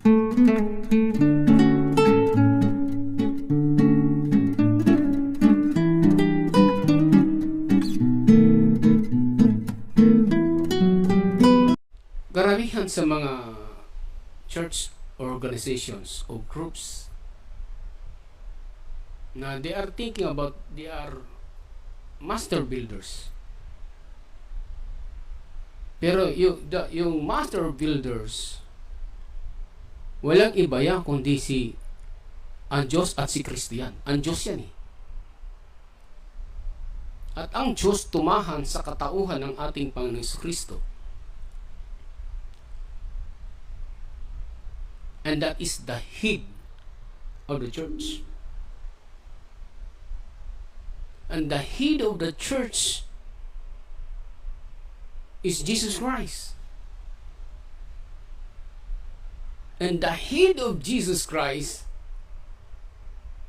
Karamihan sa mga church organizations o groups na they are thinking about, they are master builders. Pero yung master builders, walang iba yan kundi si ang Diyos at si Kristiyan. Ang Diyos yan eh. At ang Diyos tumahan sa katauhan ng ating Panginoong Kristo. And that is the head of the church. And the head of the church is Jesus Christ. And the head of Jesus Christ,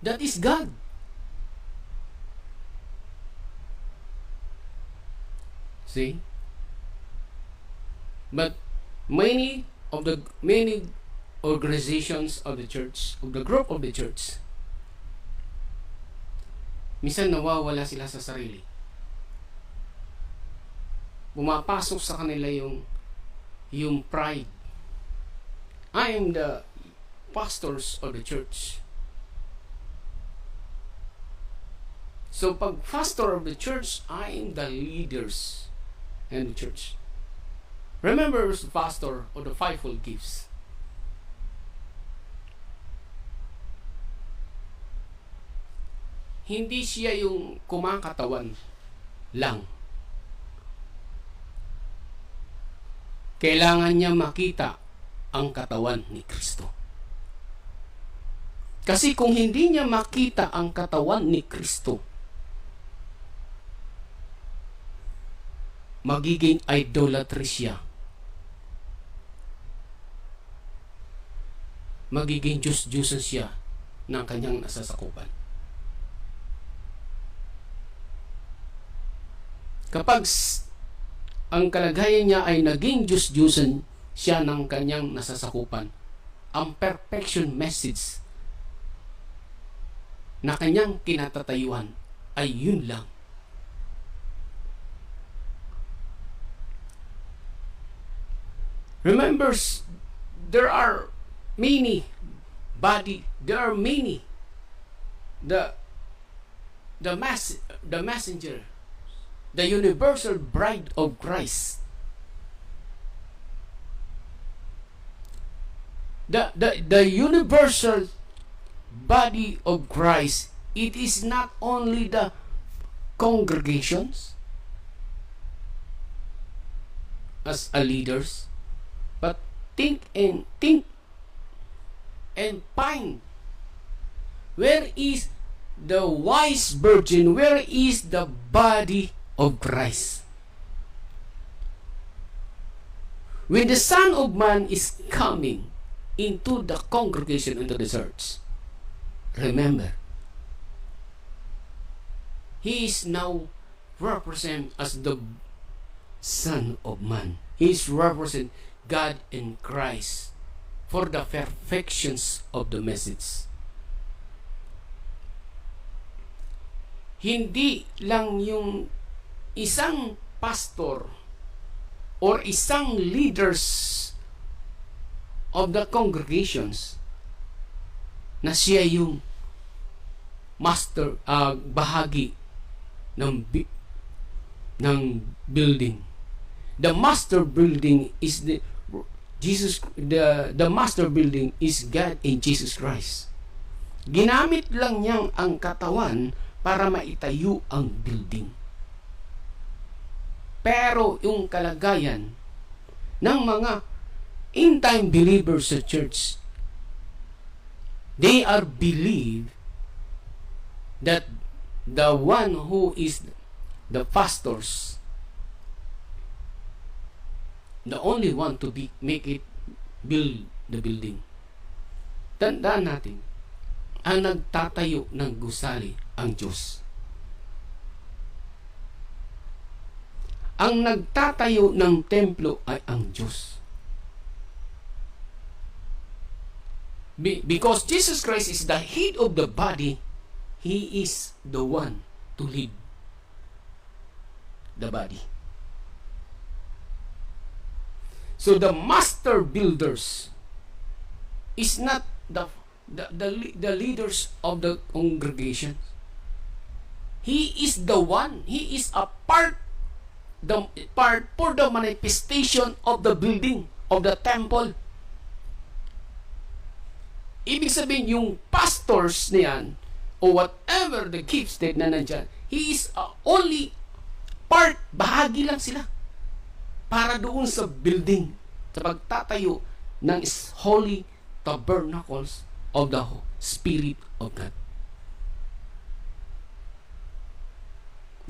that is God. See? But many organizations of the church, of the group of the church, minsan nawawala sila sa sarili. Pumapasok sa kanila yung pride. I am the pastors of the church. So pag pastor of the church, I am the leaders in the church. Remember the pastor of the fivefold gifts. Hindi siya yung kumakatawan lang. Kailangan niya makita ang katawan ni Kristo. Kasi kung hindi niya makita ang katawan ni Kristo, magiging idolatry siya. Magiging Diyos-Diyosan siya ng kanyang nasasakupan. Kapag ang kalagayan niya ay naging Diyos-Diyosan siya ng kanyang nasasakupan, ang perfection message na kanyang kinatatayuan ay yun lang. Remember, there are many the messenger, the universal bride of Christ. The universal body of Christ, it is not only the congregations as a leaders, but think and find where is the wise virgin, where is the body of Christ. When the Son of Man is coming into the congregation, into the church, remember, he is now represented as the Son of Man. He is represent God in Christ for the perfections of the message. Hindi lang yung isang pastor or isang leaders of the congregations na siya yung master, bahagi ng building. The master building is the master building is God in Jesus Christ. Ginamit lang niyang ang katawan para maitayo ang building. Pero yung kalagayan ng mga in-time believers sa church, they are believe that the one who is the pastors, the only one to make it build the building. Tandaan natin, ang nagtatayo ng gusali ang Diyos. Ang nagtatayo ng templo ay ang Diyos. Because Jesus Christ is the head of the body, He is the one to lead the body. So the master builders is not the leaders of the congregation. He is the one. He is a part for the manifestation of the building of the temple. Ibig sabihin, yung pastors niyan, or whatever the gifts na nandyan, he is only part, bahagi lang sila para doon sa building, sa pagtatayo ng holy tabernacles of the Spirit of God.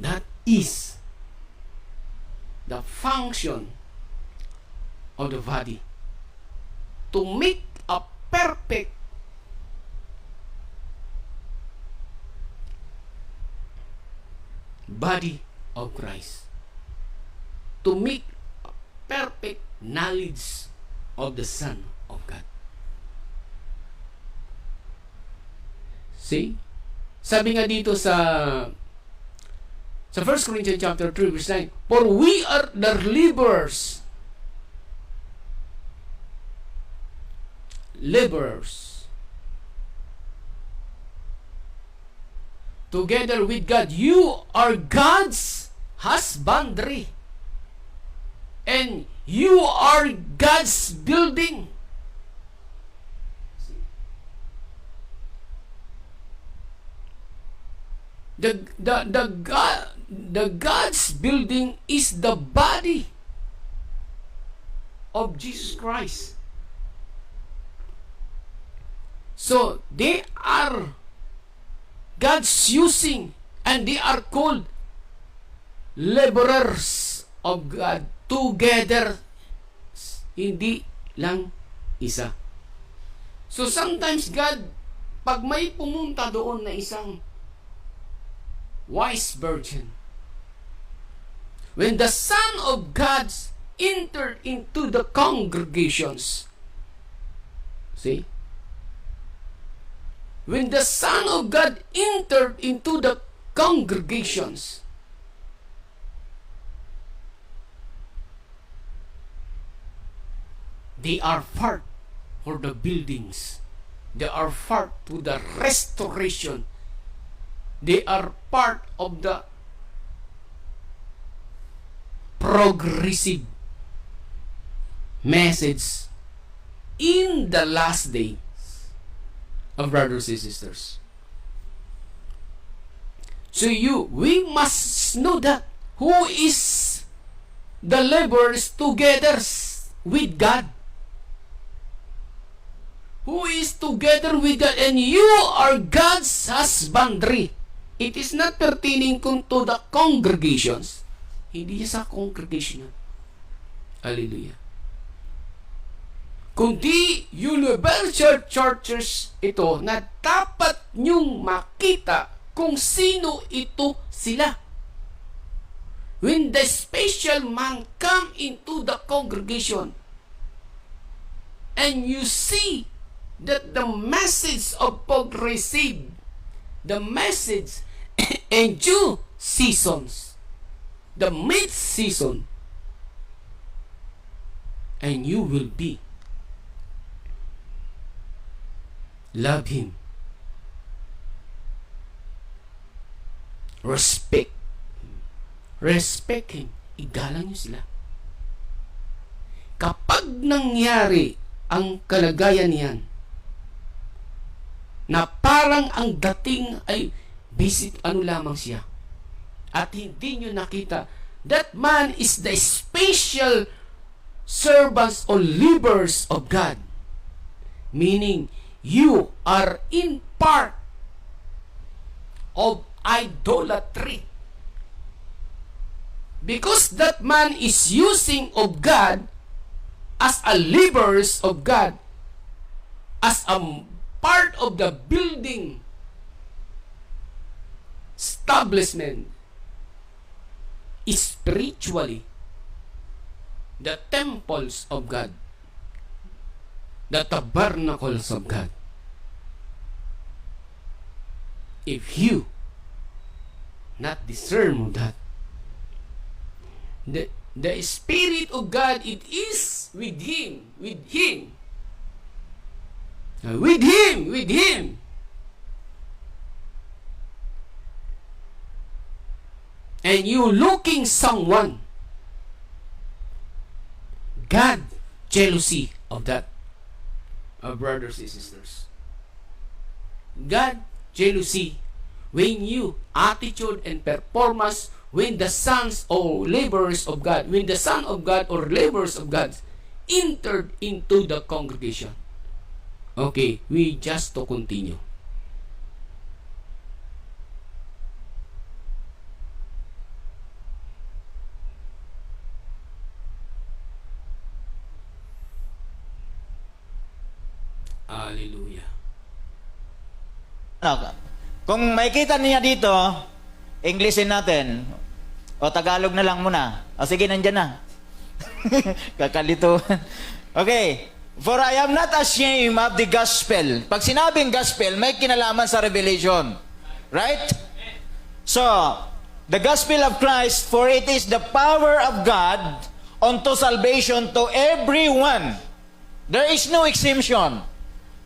That is the function of the body, to make a perfect body of Christ, to make a perfect knowledge of the Son of God. See? Sabi nga dito sa 1 Corinthians chapter 3 verse 9, for we are the laborers together with God. You are God's husbandry, and you are God's building. The God's building is the body of Jesus Christ. So they are God's using, and they are called laborers of God together, hindi lang isa. So sometimes God, pag may pumunta doon na isang wise virgin, when the Son of God entered into the congregations, see, when the Son of God entered into the congregations, they are part for the buildings. They are part to the restoration. They are part of the progressive message in the last day of brothers and sisters. So we must know that who is the laborers together with God. Who is together with God, and you are God's husbandry. It is not pertaining to the congregations. Hindi sa congregation. Hallelujah. Kundi universal churches ito na dapat nyong makita kung sino ito sila. When the special man come into the congregation and you see that the message of Paul received, the message in due seasons, the mid-season, and you will be love him, respect him, igalang nyo sila. Kapag nangyari ang kalagayan niyan, na parang ang dating ay visit lamang siya, at hindi nyo nakita, that man is the special servants or laborers of God, meaning you are in part of idolatry, because that man is using of God as a laborers of God, as a part of the building establishment, spiritually, the temples of God, the tabernacles of God. if you not discern that the Spirit of God, it is with him, with him, with him. And you looking someone, God jealousy of that, brothers and sisters. God jealousy when you attitude and performance, when the sons or laborers of God, when the son of God or laborers of God entered into the congregation. Okay, we just to continue. Hallelujah. Kung makikita niya dito, Englishin natin, o Tagalog na lang muna. O sige, nandyan na. Kakalito. Okay. For I am not ashamed of the gospel. Pag sinabing gospel, may kinalaman sa revelation. Right? So, the gospel of Christ, for it is the power of God unto salvation to everyone. There is no exemption.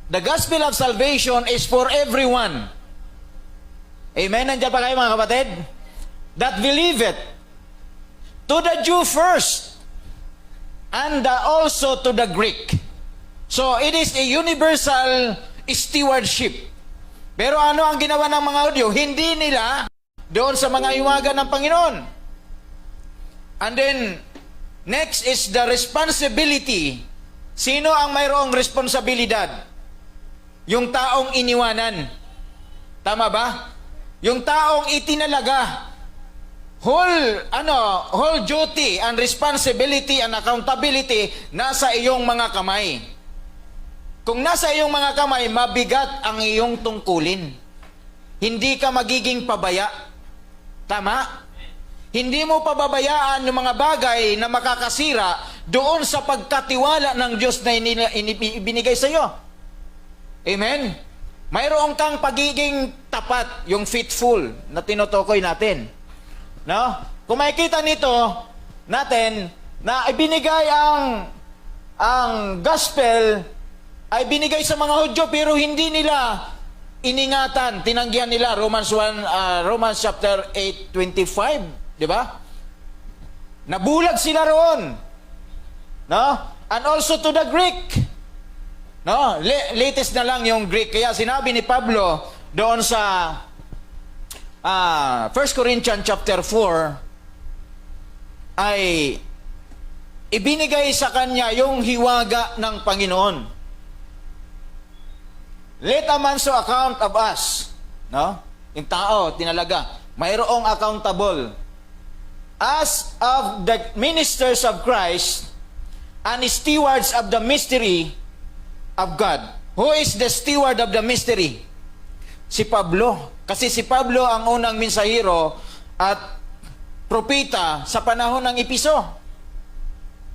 The gospel of salvation is for everyone. Amen? Nandiyan pa kayo mga kapatid? That believe it. To the Jew first, and also to the Greek. So, it is a universal stewardship. Pero ano ang ginawa ng mga Hudyo? Hindi nila doon sa mga iwagan ng Panginoon. And then, next is the responsibility. Sino ang mayroong responsibilidad? Yung taong iniwanan. Tama ba? Yung taong itinalaga. Whole duty and responsibility and accountability nasa iyong mga kamay. Kung nasa iyong mga kamay, mabigat ang iyong tungkulin. Hindi ka magiging pabaya. Tama? Hindi mo pababayaan yung mga bagay na makakasira doon sa pagkatiwala ng Diyos na ibinigay sa iyo. Amen? Mayroon kang pagiging tapat, yung faithful na tinutukoy natin. No? Kung makikita nito natin na ibinigay ang gospel ay binigay sa mga Hudyo pero hindi nila iningatan, tinanggihan nila Romans chapter 8:25, di ba? Nabulag sila roon. No? And also to the Greek. No, latest na lang yung Greek. Kaya sinabi ni Pablo doon sa 1 Corinthians chapter 4 ay ibinigay sa kanya yung hiwaga ng Panginoon. Let a man so account of us. No? Yung tao, tinalaga. Mayroong accountable. As of the ministers of Christ and stewards of the mystery of God. Who is the steward of the mystery? Si Pablo. Kasi si Pablo ang unang mensahero at propeta sa panahon ng Episo.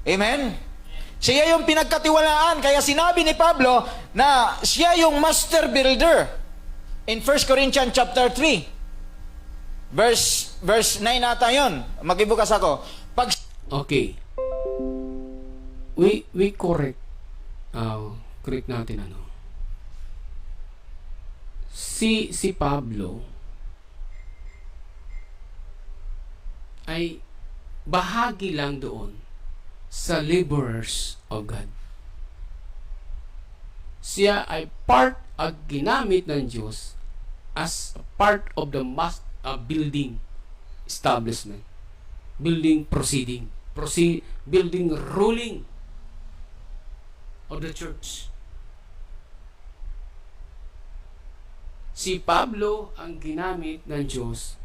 Amen? Siya yung pinagkatiwalaan. Kaya sinabi ni Pablo na siya yung master builder. In 1 Corinthians chapter 3. Verse 9 ata yun. Mag-ibukas ako. Okay. We correct. Correct natin si Pablo ay bahagi lang doon sa laborers of God. Siya ay part at ginamit ng Diyos as a part of the building establishment, building proceeding, building ruling of the church. Si Pablo ang ginamit ng Diyos,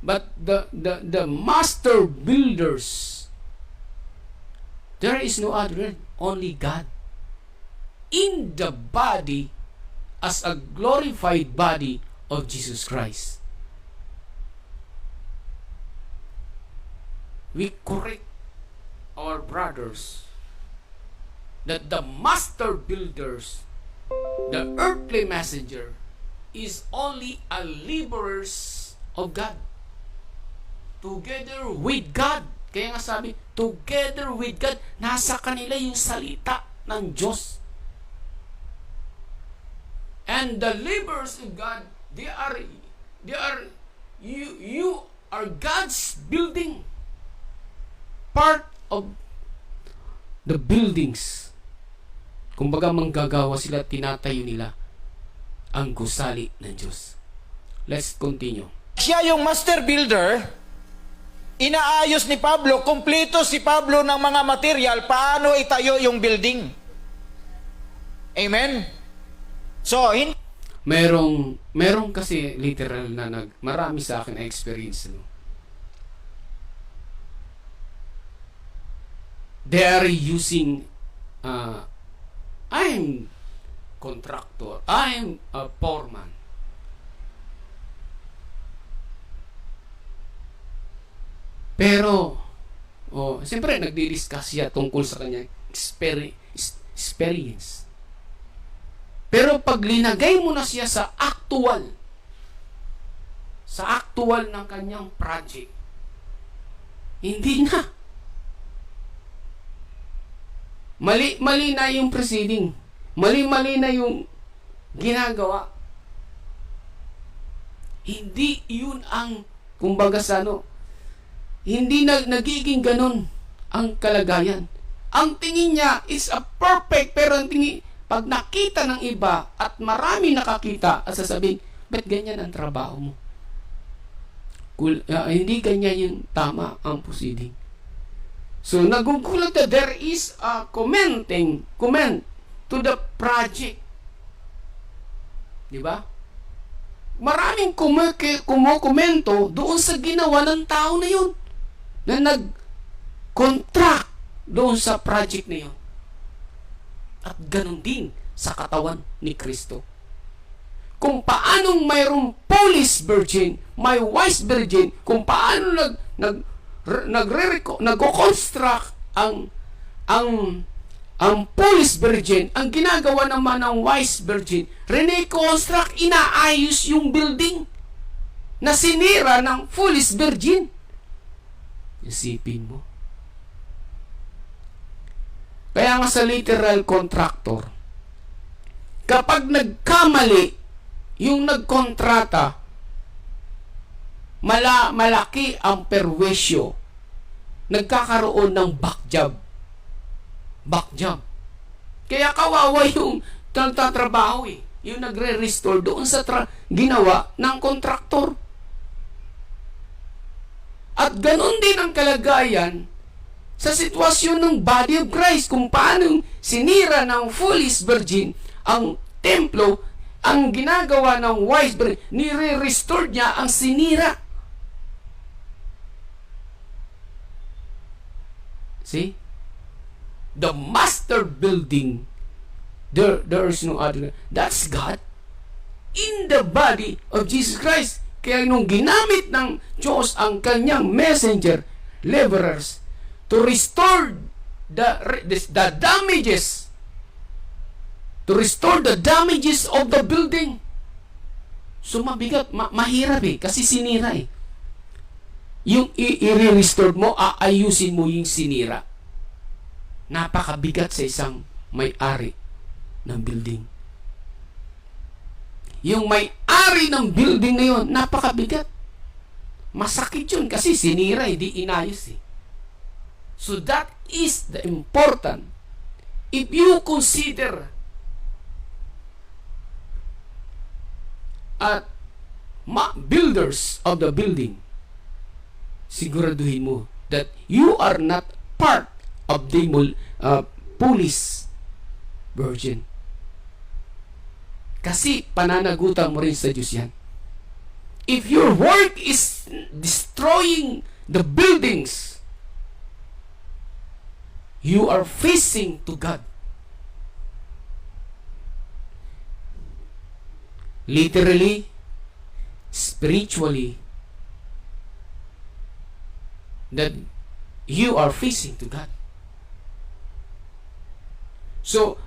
but the master builders, there is no other, only God. In the body, as a glorified body of Jesus Christ. We correct our brothers that the master builders, the earthly messenger, is only a laborers of God. Together with God. Kaya nga sabi, together with God, nasa kanila yung salita ng Diyos. And the laborers of God, you are God's building. Part of the buildings. Kumbaga manggagawa sila, tinatayo nila ang gusali ng Diyos. Let's continue. Siya yung master builder. Inaayos ni Pablo, kumpleto si Pablo ng mga material, paano itayo yung building. Amen? So, merong kasi literal na marami sa akin na experience, no? They are using I'm contractor, I'm a foreman. Pero siyempre nagdi-discuss siya tungkol sa kanya experience. Pero pag linagay mo na siya sa actual ng kanyang project, hindi na. Mali na yung proceeding. Mali na yung ginagawa. Hindi yun ang, kumbaga sa hindi nagiging ganun ang kalagayan. Ang tingin niya is a perfect, pero ang tingin, pag nakita ng iba at marami nakakita at sasabihin, ba't ganyan ang trabaho mo? Hindi ganyan yung tama ang proceeding. So, nagugulat na there is a comment to the project. Diba? Maraming kumukomento doon sa ginawa ng tao na yun, na nag-contract doon sa project na yun. At ganun din sa katawan ni Kristo. Kung paanong mayroong police virgin, may wise virgin, kung paano nag-construct ang police virgin, ang ginagawa naman ng wise virgin, reconstruct, inaayos yung building na sinira ng foolish virgin. Isipin mo. Kaya nga sa literal contractor, kapag nagkamali yung nagkontrata, malaki ang perwisyo, nagkakaroon ng back job. Kaya kawawa yung nagtatrabaho yung nagre-restore doon sa ginawa ng kontraktor. At ganun din ang kalagayan sa sitwasyon ng body of Christ, kung paano sinira ng foolish virgin ang templo, ang ginagawa ng wise virgin, nire-restore niya ang sinira. See? The master building, there is no other. That's God in the body of Jesus Christ. Kaya nung ginamit ng Diyos ang kanyang messenger, laborers, to restore the damages, to restore the damages of the building. So mabigat, mahirap kasi sinira Yung i-restore mo, aayusin mo yung sinira. Napakabigat sa isang may-ari ng building. Yung may-ari ng building na yun, napakabigat. Masakit yun kasi sinira, hindi inayos So that is the important. If you consider builders of the building, siguraduhin mo that you are not part of the police virgin. Kasi pananagutan mo rin sa Diyos yan. If your work is destroying the buildings, you are facing to God. Literally, spiritually, that you are facing to God. So,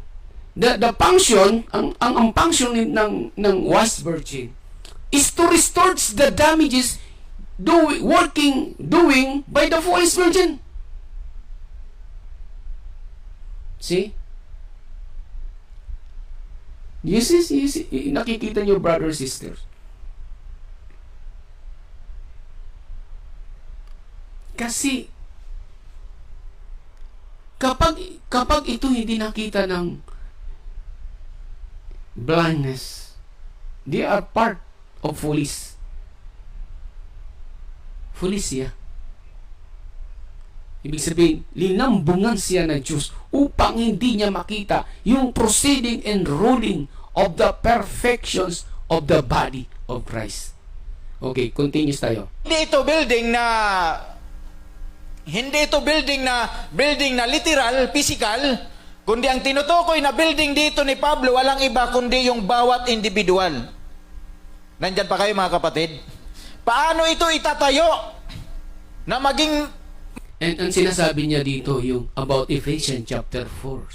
the function, ang function ng wise virgin is to restore the damages doing by the foolish virgin. See? You see, nakikita nyo, brothers, sisters. Kasi, kapag ito hindi nakita ng blindness, they are part of foolish. Foolish siya. Ibig sabihin, linambungan siya ng Diyos upang hindi niya makita yung proceeding and ruling of the perfections of the body of Christ. Okay, continues tayo. Hindi ito building na literal, physical, kundi ang tinutukoy na building dito ni Pablo, walang iba kundi yung bawat individual. Nandyan pa kayo mga kapatid? Paano ito itatayo na maging... And ang sinasabi niya dito, yung about Ephesians chapter 4.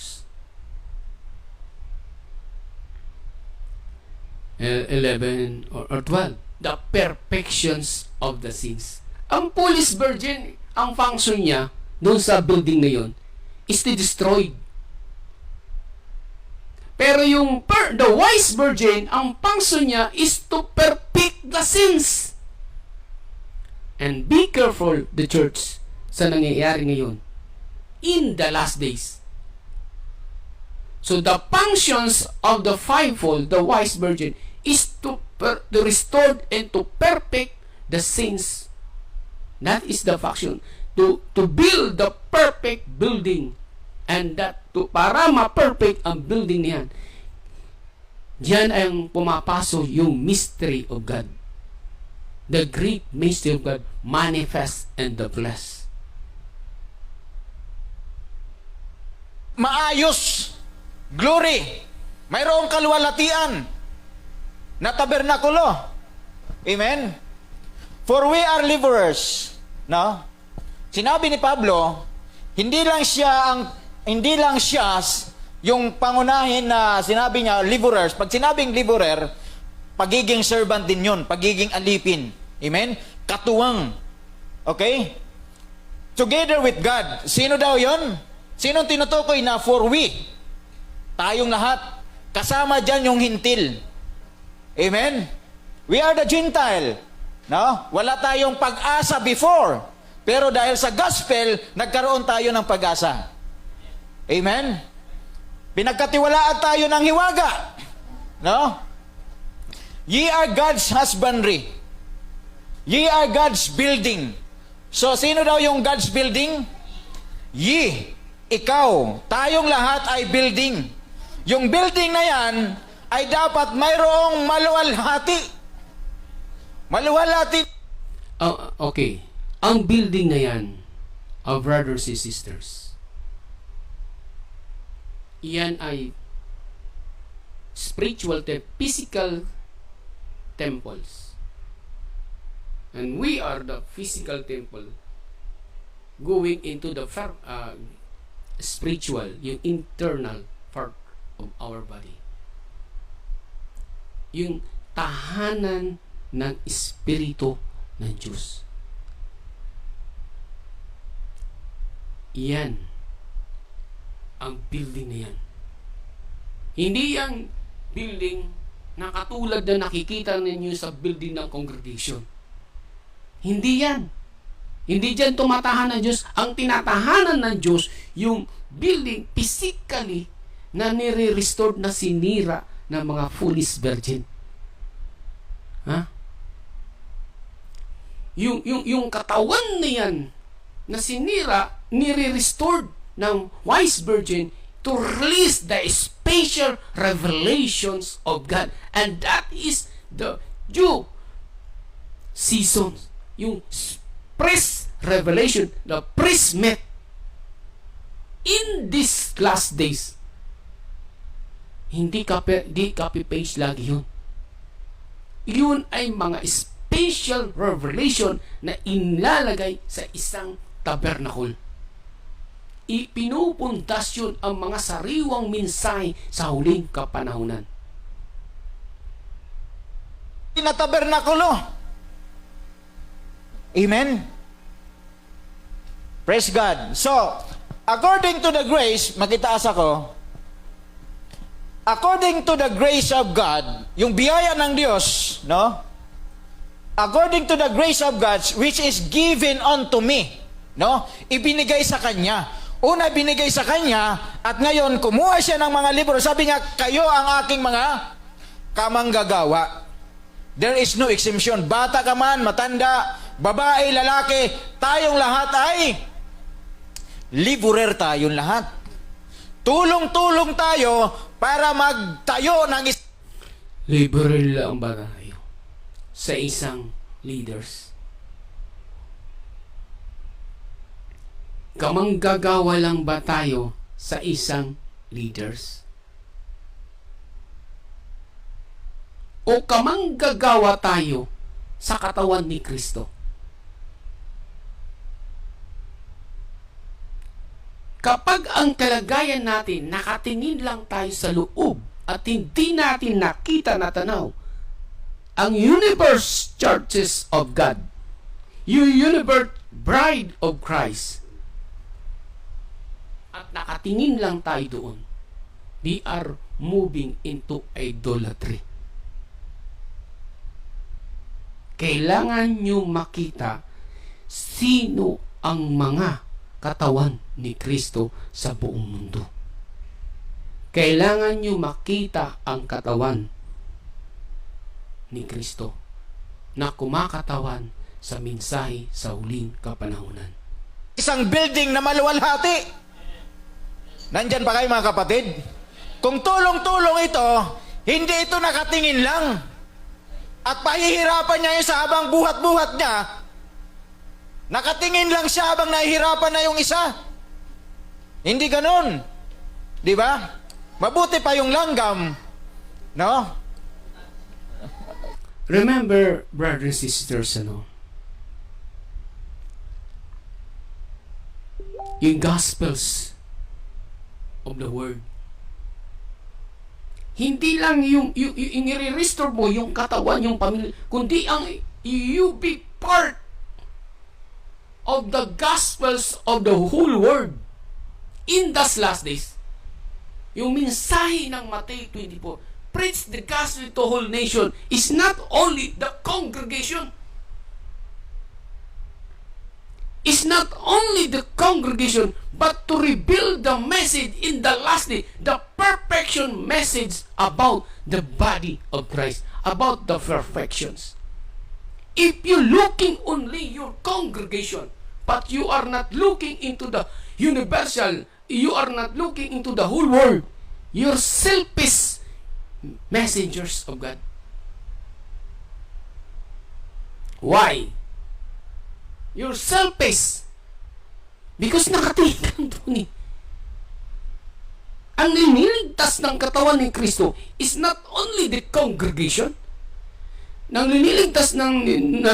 11 or 12. The perfections of the saints. Ang foolish virgin, ang function niya doon sa building na yun is to destroy. Pero yung the wise virgin, ang function niya is to perfect the sins. And be careful, the church, sa nangyayari ngayon in the last days. So the functions of the fivefold, the wise virgin, is to restore and to perfect the saints. That is the function. To build the perfect building. And that para ma-perfect ang building niyan. Diyan ang pumapasok yung mystery of God. The great mystery of God manifest in the flesh. Maayos, glory, mayroong kaluwalhatian na tabernakulo. Amen? For we are laborers. No? Sinabi ni Pablo, hindi lang siya yung pangunahin na sinabi niya, laborers. Pag sinabing laborer, pagiging servant din yun, pagiging alipin. Amen? Katuwang. Okay? Together with God. Sino daw yon? Sinong tinutukoy na for we? Tayong lahat. Kasama dyan yung hintil. Amen? We are the Gentile. No? Wala tayong pag-asa before. Pero dahil sa gospel, nagkaroon tayo ng pag-asa. Amen? Pinagkatiwalaan tayo ng hiwaga. No? Ye are God's husbandry. Ye are God's building. So, sino daw yung God's building? Ye. Ikaw, tayong lahat ay building. Yung building na yan ay dapat mayroong maluwalhati. Maluwalhati. Okay. Ang building na yan, our brothers and sisters, yan ay spiritual, physical temples. And we are the physical temple going into the spiritual, yung internal part of our body. Yung tahanan ng Espiritu ng Diyos. Yan ang building na yan. Hindi yung building na katulad na nakikita ninyo sa building ng congregation. Hindi yan. Hindi dyan tumatahan ng Diyos. Ang tinatahanan ng Diyos, yung building physically na nire-restored na sinira ng mga foolish virgin. Ha? Yung katawan na yan na sinira, nire-restored ng wise virgin to release the special revelations of God. And that is the due season. Yung priest revelation, the priest met in these last days. Hindi copy paste lagi yun. Yun ay mga special revelation na inlalagay sa isang tabernacle. ipinupundasyon ang mga sariwang mensahe sa huling kapanahunan. Tabernakulo. Amen? Praise God. So, according to the grace, makitaas ako, according to the grace of God, yung biyaya ng Diyos, no? According to the grace of God, which is given unto me, no? Ibinigay sa Kanya. Una, binigay sa Kanya, at ngayon, kumuha siya ng mga libro. Sabi niya, kayo ang aking mga kamanggagawa. There is no exemption. Bata ka man, matanda, babae, lalaki, tayong lahat ay liburer tayong lahat. Tulong-tulong tayo para magtayo ng Liberal lang ba tayo sa isang leaders? Kamanggagawa lang ba tayo sa isang leaders? O kamanggagawa tayo sa katawan ni Kristo? Kapag ang kalagayan natin nakatingin lang tayo sa loob at hindi natin nakita na tanaw ang universe churches of God, yung universe bride of Christ, at nakatingin lang tayo doon, we are moving into idolatry. Kailangan nyo makita sino ang mga katawan ni Kristo sa buong mundo. Kailangan nyo makita ang katawan ni Kristo na kumakatawan sa mensahe sa huling kapanahunan. isang building na maluwalhati. Nandyan pa kayo mga kapatid? Kung tulong-tulong ito, hindi ito nakatingin lang. At pahihirapan niya yun sa habang buhat-buhat niya. Nakatingin lang siya habang nahihirapan na yung isa. Hindi ganun. Di ba? Mabuti pa yung langgam. No? Remember, brothers and sisters, yung Gospels of the Word. Hindi lang yung i-restore mo yung katawan, yung pamilya, kundi ang you be part of the Gospels of the whole world in these last days. Yung mensahe ng Matthew 24, preach the gospel to whole nation, is not only the congregation. It's not only the congregation, but to rebuild the message in the last day, the perfection message about the body of Christ, about the perfections. If you're looking only your congregation, but you are not looking into the universal, you are not looking into the whole world, you're selfish messengers of God. Why? You're selfish. Because nakatingin ka doon eh. Ang liniligtas ng katawan ni Kristo is not only the congregation. Nang liniligtas ng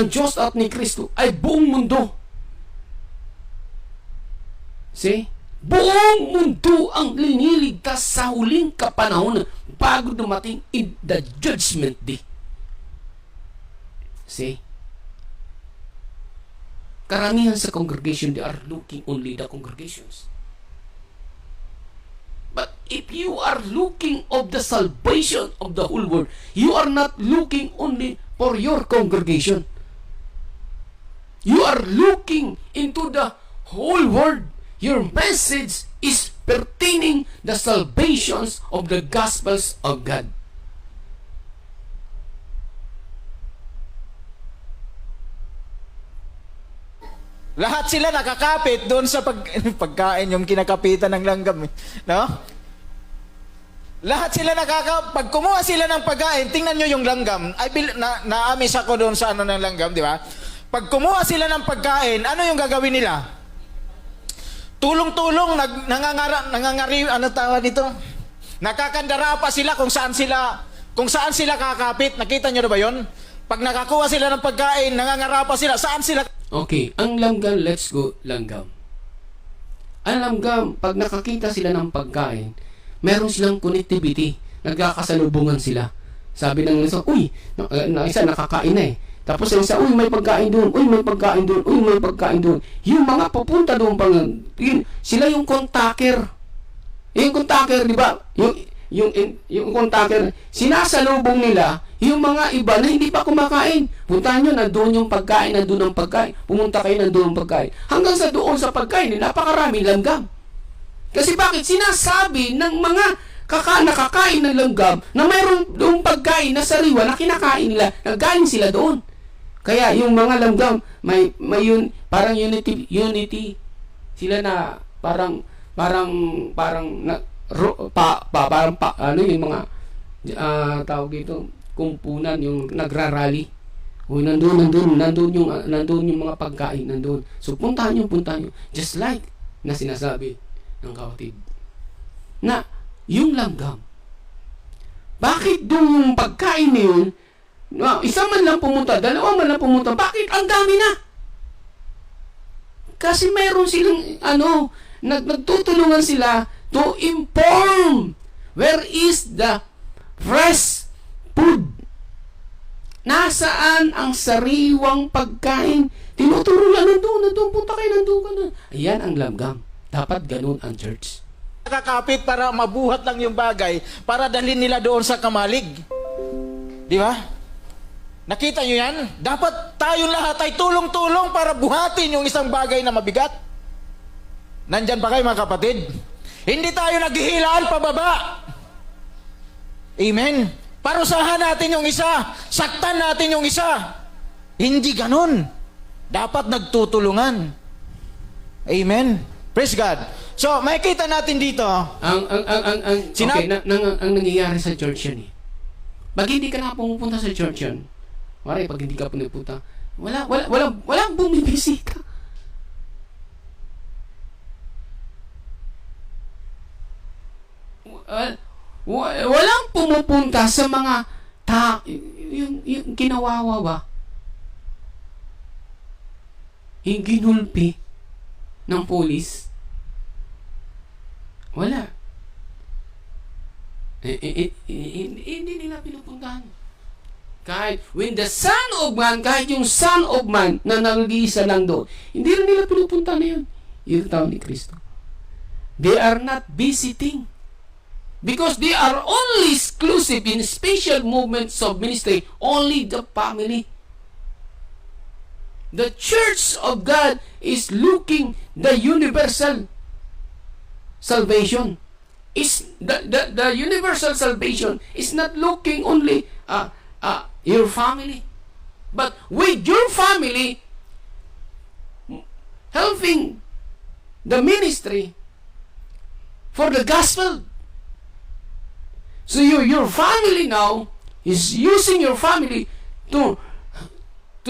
Diyos at ni Kristo ay buong mundo. See? Buong mundo ang liniligtas sa huling kapanahonan bago dumating in the judgment day. See? Karamihan sa congregation, they are looking only the congregations. But if you are looking of the salvation of the whole world, you are not looking only for your congregation. You are looking into the whole world. Your message is pertaining the salvations of the gospels of God. Lahat sila nakakapit doon sa pagkain, yung kinakapitan ng langgam. No? Lahat sila pag kumuha sila ng pagkain, tingnan nyo yung langgam. Naamis ako doon sa ng langgam, di ba? Pag kumuha sila ng pagkain, ano yung gagawin nila? Tulong-tulong, nangangari, ano tawag nito? Nakakandara pa sila kung saan sila kakapit. Nakita nyo na ba yun? Pag nakakuha sila ng pagkain, nangangara pa sila, saan sila? Okay, ang langgam, let's go langgam. Ang langgam, pag nakakita sila ng pagkain, meron silang connectivity. Nagkakasalubungan sila. Sabi ng isa, uy, isa nakakain na eh. Tapos yung isa, uy, may pagkain doon, uy, may pagkain doon, uy, may pagkain doon. Yung mga pupunta doon, sila yung kontaker. Yung kontaker, di ba? Yung kontaker, sinasalubong nila yung mga iba na hindi pa kumakain. Puntahan nyo, nandoon yung pagkain, nandoon ang pagkain. Pumunta kayo, nandoon ang pagkain. Hanggang sa doon sa pagkain, napakaraming langgam. Kasi bakit? Sinasabi ng mga nakakain ng langgam na mayroon doong pagkain na sariwa na kinakain nila, nagaling sila doon. Kaya yung mga langgam, may yun, parang unity sila na parang ano yung mga tawag dito, kumpunan, yung nagrarally. O nandun yung mga pagkain nandun. So puntahan nyo. Just like na sinasabi ng kapatid. Na yung langgam. Bakit yung pagkain na yun, isa man lang pumunta, dalawa man lang pumunta, bakit ang dami na? Kasi mayroon silang nagtutulungan sila to inform where is the fresh food. Nasaan ang sariwang pagkain? Tinuturo lang, nandun, punta kayo, nandun ka na. Ayan ang langgam. Dapat ganun ang church. Nakakapit para mabuhat lang yung bagay para dalhin nila doon sa kamalig. Di ba? Nakita nyo yan? Dapat tayong lahat ay tulong-tulong para buhatin yung isang bagay na mabigat. Nandyan pa kayo mga kapatid? Hindi tayo naghihilaan pababa. Amen. Parusahan natin yung isa. Saktan natin yung isa. Hindi ganun. Dapat nagtutulungan. Amen. Praise God. So, makikita natin dito. Ang nangyayari sa church yan eh. Pag hindi ka na pumupunta sa church yan, pag hindi ka pumupunta, walang bumibisita. Walang pumupunta sa mga yung kinawawa ba? Yung ginulpi ng pulis. Wala. Hindi nila pinupuntahan. Kahit kahit yung Son of Man na nag-iisa lang doon, hindi rin nila pinupuntahan na yun. Yung tao ni Kristo. They are not visiting. Because they are only exclusive in special movements of ministry, only the family. The church of God is looking the universal salvation. Is the universal salvation is not looking only your family, but with your family helping the ministry for the gospel. So your family now is using your family to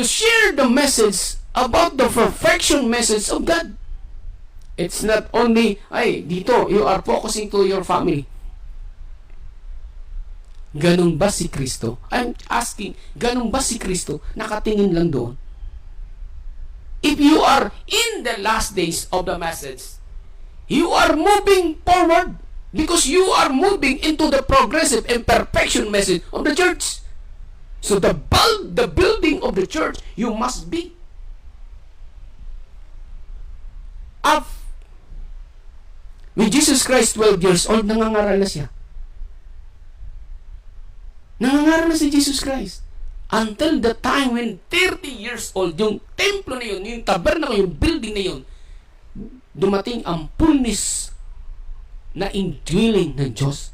share the message about the perfection message of God. It's not only, dito, you are focusing to your family. Ganun ba si Kristo? I'm asking, ganun ba si Kristo? Nakatingin lang doon. If you are in the last days of the message, you are moving forward because you are moving into the progressive and perfection message of the church. So the building of the church, you must be up. With Jesus Christ, 12 years old, nangangaral na siya. Nangangaral na si Jesus Christ. Until the time when 30 years old, yung templo na yun, yung tabernacle, yung building na yun, dumating ang fullness na indwelling ng Diyos.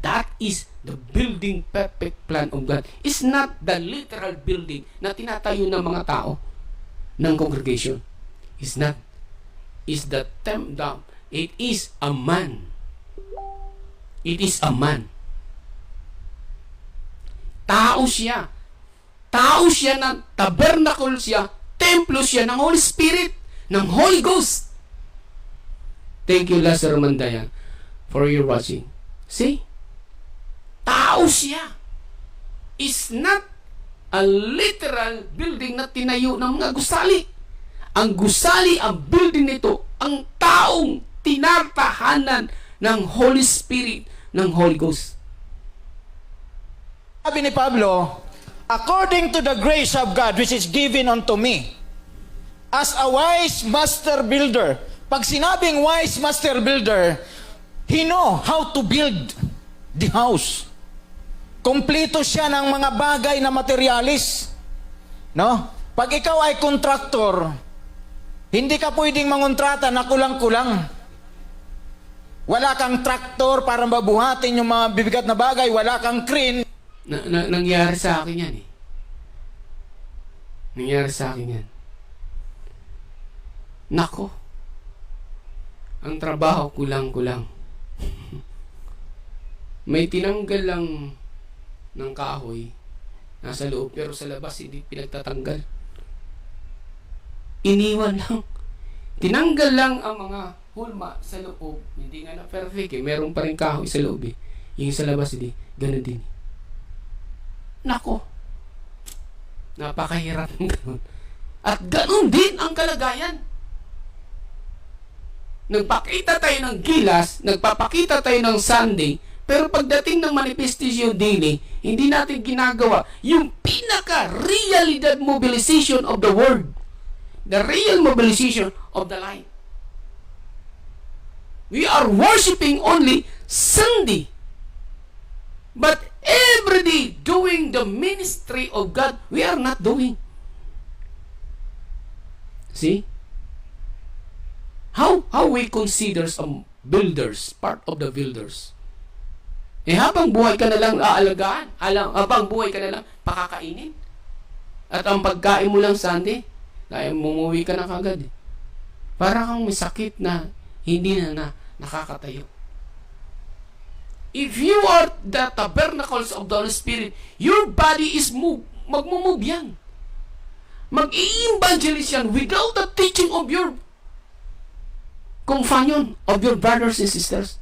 That is the building perfect plan of God. It's not the literal building na tinatayo ng mga tao ng congregation. It's not. It's the temple. It is a man. It is a man. Tao siya. Tao siya na tabernacle siya, templo siya ng Holy Spirit, ng Holy Ghost. Thank you, Lazaro Mandayan, for your watching. See? Tao siya. Is not a literal building na tinayo ng mga gusali. Ang gusali, ang building nito, ang taong tinatahanan ng Holy Spirit, ng Holy Ghost. Sabi ni Pablo, according to the grace of God which is given unto me, as a wise master builder. Pag sinabing wise master builder, he know how to build the house. Kompleto siya ng mga bagay na materialis. No? Pag ikaw ay kontraktor, hindi ka pwedeng mangontrata na kulang-kulang. Wala kang traktor para mabuhatin yung mga bibigat na bagay, wala kang crane. Nangyari sa akin yan eh. Nangyari sa akin yan. Nako, ang trabaho kulang-kulang. May tinanggal lang ng kahoy nasa loob, pero sa labas hindi pinagtatanggal. Iniwan lang. Tinanggal lang ang mga hulma sa loob. Hindi nga na perfect eh. Meron pa rin kahoy sa loob eh. Yung sa labas hindi. Ganun din. Nako, napakahirap ng ganun. At ganun din ang kalagayan. Nagpakita tayo ng gilas, nagpapakita tayo ng Sunday, pero pagdating ng manifestation daily, hindi natin ginagawa yung pinaka-realidad mobilization of the word. The real mobilization of the light. We are worshiping only Sunday. But every day doing the ministry of God, we are not doing. See? How we consider some builders, part of the builders. Habang buhay ka na lang aalagaan, habang buhay ka na lang pakakainin. At ang pagkain mo lang Sunday, dahil mumuwi ka na kagad. Para kang may sakit na hindi na nakakatayo. If you are the tabernacles of the Holy Spirit, your body is magmumove yan. Mag-i-evangelize yan without the teaching of your companion, of your brothers and sisters.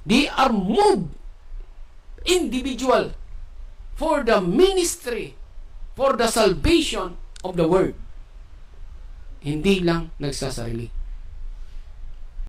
They are moved individual for the ministry, for the salvation of the word. Hindi lang nagsasarili.